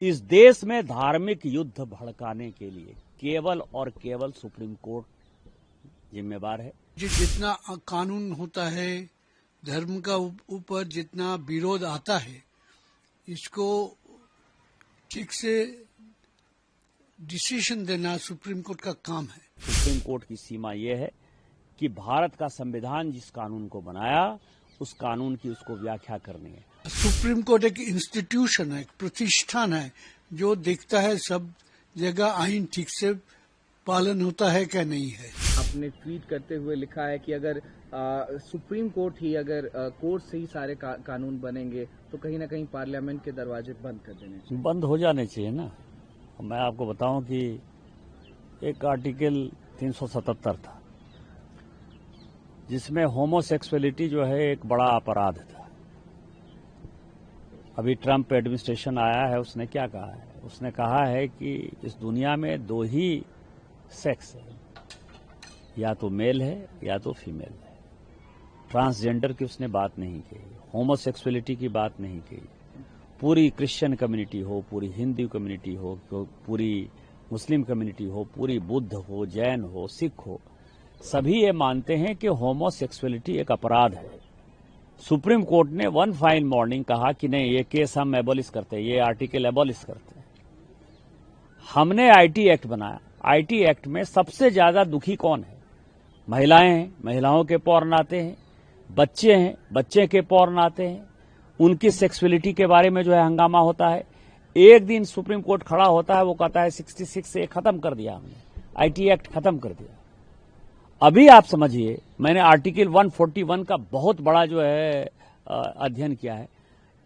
इस देश में धार्मिक युद्ध भड़काने के लिए केवल और केवल सुप्रीम कोर्ट जिम्मेवार है। जितना कानून होता है, धर्म का ऊपर जितना विरोध आता है, इसको ठीक से डिसीजन देना सुप्रीम कोर्ट का काम है। सुप्रीम कोर्ट की सीमा यह है कि भारत का संविधान जिस कानून को बनाया उस कानून की उसको व्याख्या करनी है। सुप्रीम कोर्ट एक इंस्टीट्यूशन है, एक प्रतिष्ठान है जो देखता है सब जगह आईन ठीक से पालन होता है क्या नहीं है। आपने ट्वीट करते हुए लिखा है कि अगर सुप्रीम कोर्ट ही अगर कोर्ट से ही सारे कानून बनेंगे तो कहीं ना कहीं पार्लियामेंट के दरवाजे बंद कर देने चाहिए। बंद हो जाने चाहिए ना। मैं आपको बताऊं कि एक आर्टिकल 377 था जिसमें होमोसेक्सुअलिटी जो है एक बड़ा अपराध था। अभी ट्रंप एडमिनिस्ट्रेशन आया है, उसने क्या कहा है? उसने कहा है कि इस दुनिया में दो ही सेक्स है, या तो मेल है या तो फीमेल है। ट्रांसजेंडर की उसने बात नहीं कही, होमोसेक्सुअलिटी की बात नहीं कही। पूरी क्रिश्चियन कम्युनिटी हो, पूरी हिंदू कम्युनिटी हो, पूरी मुस्लिम कम्युनिटी हो, पूरी बुद्ध हो, जैन हो, सिख हो, सभी ये मानते हैं कि होमोसेक्सुअलिटी एक अपराध है। सुप्रीम कोर्ट ने वन फाइन मॉर्निंग कहा कि नहीं, ये केस हम एबॉलिश करते हैं, ये आर्टिकल एबॉलिश करते हैं। हमने आईटी एक्ट बनाया। आईटी एक्ट में सबसे ज्यादा दुखी कौन है? महिलाएं हैं, महिलाओं के पौर्ण आते हैं, बच्चे हैं, बच्चे के पौर्ण आते हैं, उनकी सेक्सुअलिटी के बारे में जो है हंगामा होता है। एक दिन सुप्रीम कोर्ट खड़ा होता है, वो कहता है 66 से खत्म कर दिया हमने, आईटी एक्ट खत्म कर दिया। अभी आप समझिए, मैंने आर्टिकल 141 का बहुत बड़ा जो है अध्ययन किया है।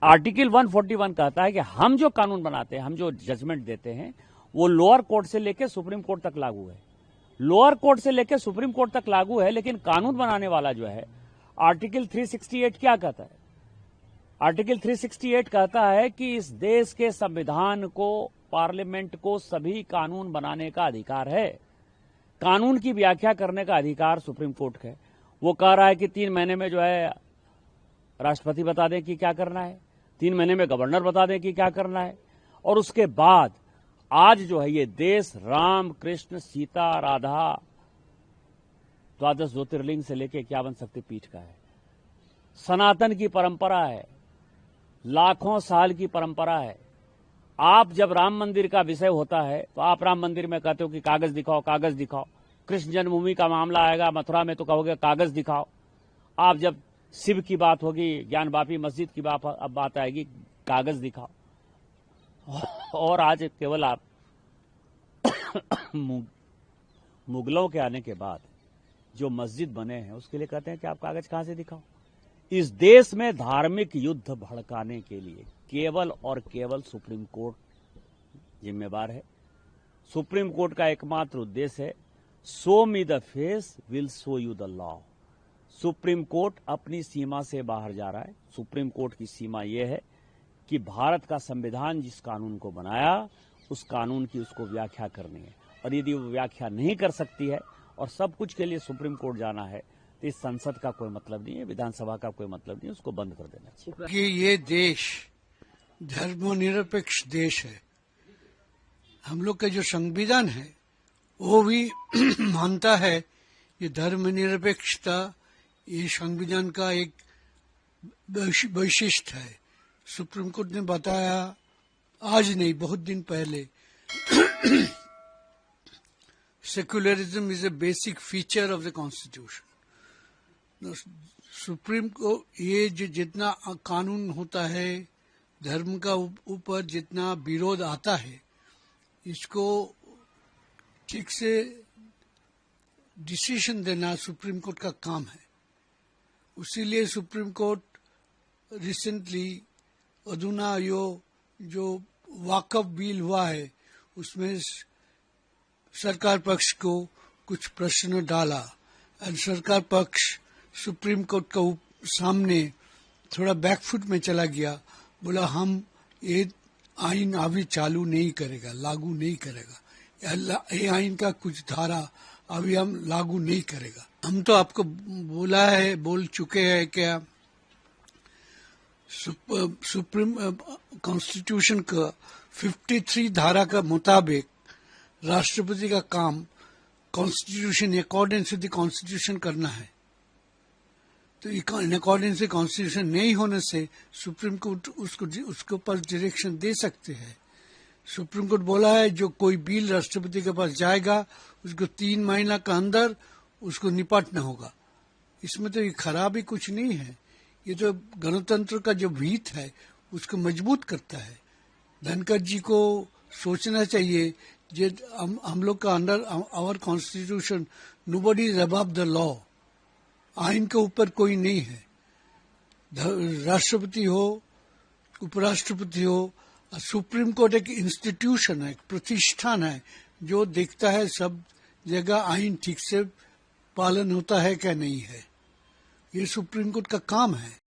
आर्टिकल 141 कहता है कि हम जो कानून बनाते हैं, हम जो जजमेंट देते हैं, वो लोअर कोर्ट से लेकर सुप्रीम कोर्ट तक लागू है। लोअर कोर्ट से लेकर सुप्रीम कोर्ट तक लागू है, लेकिन कानून बनाने वाला जो है आर्टिकल 368 क्या कहता है? आर्टिकल 368 कहता है कि इस देश के संविधान को, पार्लियामेंट को सभी कानून बनाने का अधिकार है। कानून की व्याख्या करने का अधिकार सुप्रीम कोर्ट का है। वो कह रहा है कि 3 महीने में जो है राष्ट्रपति बता दें कि क्या करना है, 3 महीने में गवर्नर बता दें कि क्या करना है। और उसके बाद आज जो है ये देश राम, कृष्ण, सीता, राधा, 12 ज्योतिर्लिंग से लेकर 51 शक्तिपीठ का है। सनातन की परंपरा है, लाखों साल की परंपरा है। आप जब राम मंदिर का विषय होता है तो आप राम मंदिर में कहते हो कि कागज दिखाओ, कागज दिखाओ। कृष्ण जन्मभूमि का मामला आएगा मथुरा में तो कहोगे कागज दिखाओ। आप जब शिव की बात होगी, ज्ञानवापी मस्जिद की बात आएगी, कागज दिखाओ। और आज केवल आप मुगलों के आने के बाद जो मस्जिद बने हैं उसके लिए कहते हैं कि आप कागज कहां से दिखाओ। इस देश में धार्मिक युद्ध भड़काने के लिए केवल और केवल सुप्रीम कोर्ट जिम्मेवार है। सुप्रीम कोर्ट का एकमात्र उद्देश्य है, show me the face will show you the law. Supreme court अपनी सीमा से बाहर जा रहा है। सुप्रीम कोर्ट की सीमा यह है कि भारत का संविधान जिस कानून को बनाया उस कानून की उसको व्याख्या करनी है। और यदि वो व्याख्या नहीं कर सकती है और सब कुछ के लिए सुप्रीम कोर्ट जाना है तो इस संसद का कोई मतलब नहीं है, विधानसभा का कोई मतलब नहीं है, उसको बंद कर देना चाहिए। कि ये देश धर्मनिरपेक्ष देश है। हम लोग का जो संविधान है वो भी मानता है ये धर्मनिरपेक्षता, ये संविधान का एक वैशिष्ट है। सुप्रीम कोर्ट ने बताया, आज नहीं बहुत दिन पहले, secularism is a basic feature of the constitution. Supreme को ये जो जितना कानून होता है, धर्म का ऊपर जितना विरोध आता है, इसको ठीक से डिसीजन देना सुप्रीम कोर्ट का काम है। उसीलिए सुप्रीम कोर्ट रिसेंटली अधुना जो वाकफ बिल हुआ है उसमें सरकार पक्ष को कुछ प्रश्न डाला और सरकार पक्ष सुप्रीम कोर्ट का सामने थोड़ा बैकफुट में चला गया। बोला हम ये आइन अभी चालू नहीं करेगा, लागू नहीं करेगा, ये आइन का कुछ धारा अभी हम लागू नहीं करेगा। हम तो आपको बोल चुके हैं क्या सुप्रीम कॉन्स्टिट्यूशन का 53 धारा का मुताबिक राष्ट्रपति का काम constitution according to the constitution करना है। तो इन अकॉर्डिंग से कॉन्स्टिट्यूशन नहीं होने से सुप्रीम कोर्ट उसके ऊपर डायरेक्शन दे सकते हैं। सुप्रीम कोर्ट बोला है जो कोई बिल राष्ट्रपति के पास जाएगा उसको 3 महीना के अंदर उसको निपटना होगा। इसमें तो ये खराबी कुछ नहीं है, ये तो गणतंत्र का जो भीत है उसको मजबूत करता है। धनखड़ जी को सोचना चाहिए जे हम लोग का under our constitution nobody is above the law, आइन के ऊपर कोई नहीं है। राष्ट्रपति हो, उपराष्ट्रपति हो, सुप्रीम कोर्ट एक इंस्टीट्यूशन है, एक प्रतिष्ठान है जो देखता है सब जगह आइन ठीक से पालन होता है क्या नहीं है। ये सुप्रीम कोर्ट का काम है।